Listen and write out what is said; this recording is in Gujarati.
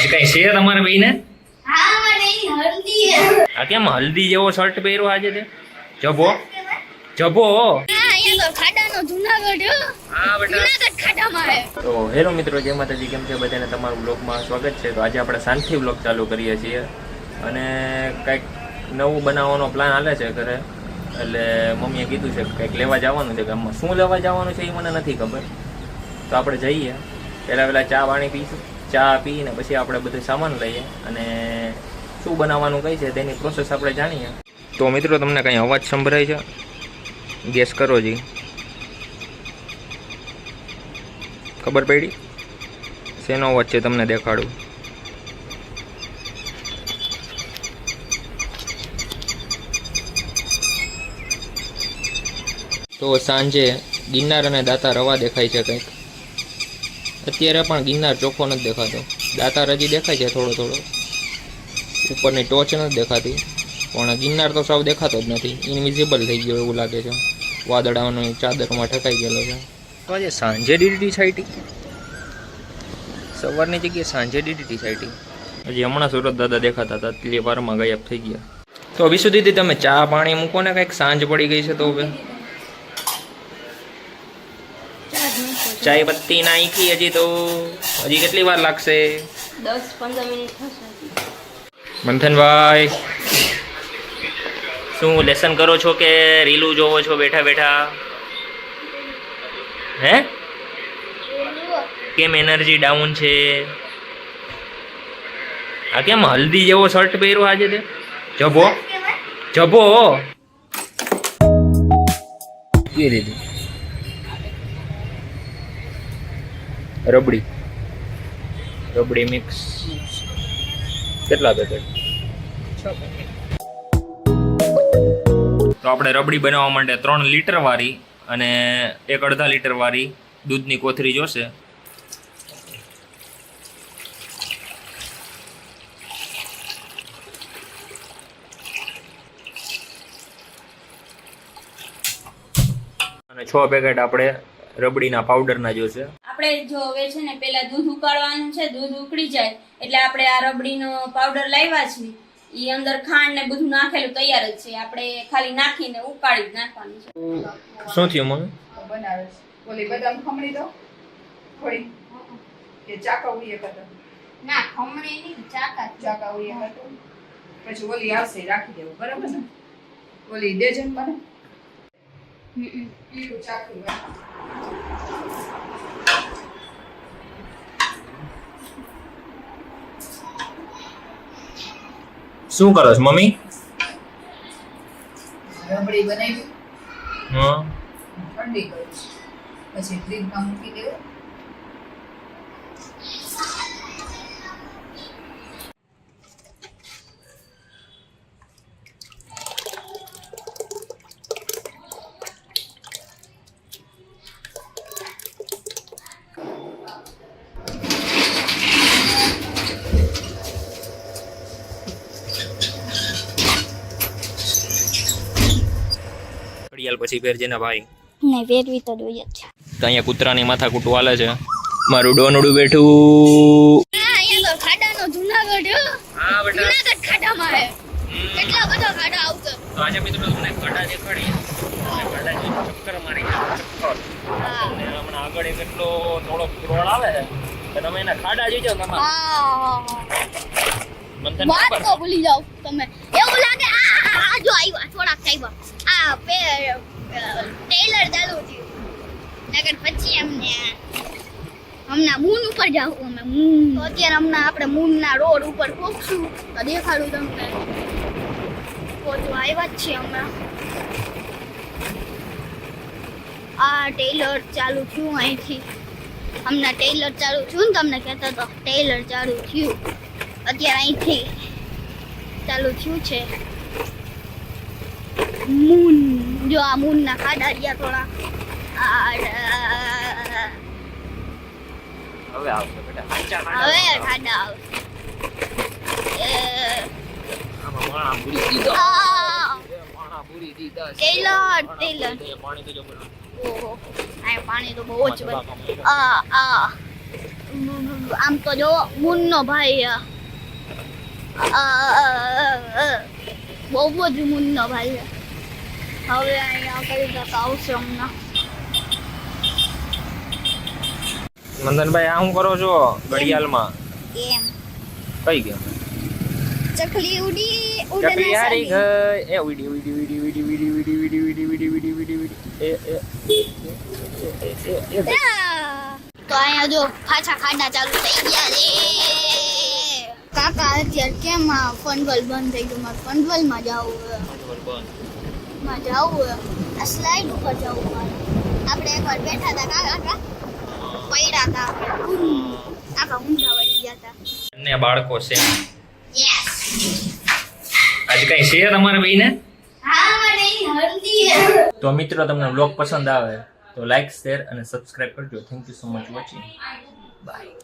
આજ કઈ છે તમારે બેને? હા મને હલ્દી આ કેમ હલ્દી જેવો શર્ટ પહેર્યો આજે તે? જબો જબો. હા અહીંયા તો ખાડાનો જૂનાગઢ હા બેટા. જૂનાગઢ ખાડામાં હે. તો હેલો મિત્રો, જય માતાજી. કેમ છે બધાને? તમારું બ્લોગમાં સ્વાગત છે. તો આજે આપણે શાંતિ બ્લોગ ચાલુ કરીએ છીએ અને કંઈક નવું બનાવવાનો પ્લાન હાલે છે ઘરે. એટલે મમ્મીએ કીધું છે કંઈક લેવા જવાનું છે. ગામમાં શું લેવા જવાનું છે એ મને નથી ખબર. તો આપણે જઈએ, પહેલાં ચા પાણી પીશું. ચા પીને પછી આપણે બધું સામાન લઈએ અને શું બનાવવાનું કઈ છે તેની પ્રોસેસ આપણે જાણીએ. તો મિત્રો, તમને કંઈ અવાજ સંભળાય છે? ગેસ કરો જી. ખબર પડી? શેનો અવાજ છે તમને દેખાડું. તો સાંજે ગિરનાર અને દાતા રવા દેખાય છે કંઈક. અત્યારે પણ ગિરનાર ચોખ્ખો નથી દેખાતો. દાતાર હજી દેખાય છે થોડો થોડો. ઉપરની ટોચ નથી દેખાતી, પણ ગિરનાર તો સાવ દેખાતો જ નથી. ઇનવિઝિબલ થઈ ગયો એવું લાગે છે. વાદળાઓની ચાદરમાં ઠકાઈ ગયેલો છે. તો આજે સાંજે ડીડીટી છાંટી, સવારની જગ્યાએ સાંજે ડીડીટી છાંટી. હજી હમણાં સુરત દાદા દેખાતા હતા, એટલી વારમાં ગાયબ થઈ ગયા. તો વિશુ દીદી, તમે ચા પાણી મૂકો ને, કંઈક સાંજ પડી ગઈ છે. તો હવે ચાય પત્તી નાખી હજી તો હજી કેટલી વાર લાગશે? 10-15 મિનિટ થશે. મંથનભાઈ, શું લેસન કરો છો કે રીલું જોવો છો બેઠા બેઠા? હે કેમ એનર્જી ડાઉન છે? આ કેમ હલ્દી જેવો શર્ટ પહેર્યો આજે તે? જબો જબો. કે દીધી રબડી રબડી મિક્સ કેટલા પેકેટ? 6 પેકેટ. તો આપણે રબડી બનાવવા માટે 3 લીટર વાળી અને 1 અડધા લીટર વાળી દૂધની કોથળી જોશે. અને 6 પેકેટ આપણે રબડીના પાવડરના જોશે. આપણે જો હવે છે ને પેલા દૂધ ઉકાળવાનું છે. દૂધ ઉકળી જાય એટલે આપણે આ રબડીનો પાવડર લાવ્યા છે. ઈ અંદર ખાંડ ને બધું નાખેલું તૈયાર જ છે. આપણે ખાલી નાખીને ઉકાળી જ નાખવાનું છે. શું થયું મમ્મી? બનાવે છે. ઓલી બદામ ખમણી દો થોડી કે ચાકવડીએ કરતો. ના ખમણી નહીં, ચાકવડીએ કરતો. પછી ઓલી આવશે રાખી દેવું, બરાબર ને? ઓલી દેજન મને પીળું ચાકુ. શું કરો છો મમ્મી? રબડી બનાવી હા, ઠંડી કરું પછી ફ્રીજમાં મૂકી દેવું. ઘડિયાળ પછી ફેરજે ને ભાઈ. ને વેરવી તો જોઈએ જ છે. તો અહીંયા કૂતરાની માથા કૂટું હાલે છે. મારું ડોનડું બેઠું. હા અહીંયા તો ખાડાનો જૂનાગઢ હા બેટા. જૂનાગઢ ખાડામાં હે. કેટલા બધા ખાડા આવશે. તો આજે મિત્રો તમને ખાડા દેખાડીએ. અને ખાડા જે ચક્કર મારી ચક્કર. અને હમણાં આગળ એક એટલો થોડો રોડ આવે છે તો તમે એના ખાડા જોઈજો તમારે. હા મંથન વાત ખબર? તો ભૂલી જાવ તમે. એવું લાગે આ જો આવ્યા થોડાક આવ્યા. આ ટેલર ચાલુ થયું. નકર પછી અમને હમણાં મૂન ઉપર જાવ અમે મૂન. તો અત્યારે હમણાં આપણે મૂનના રોડ ઉપર પહોંચશું તો દેખાડું તમને. પહોંચવા આવ્યા જ છીએ હમણાં. આ ટેલર ચાલુ થયું અહીંથી. હમણાં ટેલર ચાલુ થયું ને, તમને કહેતો તો ટેલર ચાલુ થયું. અત્યારે અહીંથી ચાલુ થયું છે મૂન. જો આ મૂનના ખાડા રહ્યા થોડા. હવે આવશે બેટા. સાચા ખાડા હવે આવશે. ખાડા આવશે. આમાં માણા પૂરી દીધો. માણા પૂરી દીધા છે. Tailor tailor. પાણી તો જો બોલો. ઓહો આ પાણી તો બહુ જ બધું. આ આમ તો જો મૂનનો ભાઈ બહુ જ મૂનનો ભાઈ છે. હવે અહીંયા કઈ જતા આવશે હમણાં. મંદનભાઈ આ શું કરો છો ઘડિયાળમાં? એમ કઈ ગેમ? ચકલી ઉડી ચકલી હારી ઉડના ગઈ. એ ઉડી ઉડી ઉડી ઉડી ઉડી ઉડી ઉડી ઉડી ઉડી ઉડી ઉડી ઉડી એ તો અહીંયા જો પાછા ખાડા ચાલુ થઈ ગયા છે. કાકા અત્યારે કેમ આ ફનવલ બંધ થઈ ગયું? મારે ફનવલમાં જવું માં જવું આ સ્લાઇડ ઉપર જવું મારે. આપણે એકવાર બેઠા હતા કાકા પડ્યા હતા આખા ઊંધા વળી ગયા હતા. બંને બાળકો છે. યસ આજે કઈ છે તમારા બેયને? હા મને હલ્દી. તો મિત્રો તમને વ્લોગ પસંદ આવે તો લાઈક શેર અને સબસ્ક્રાઇબ કરજો. Thank you so much watching. By.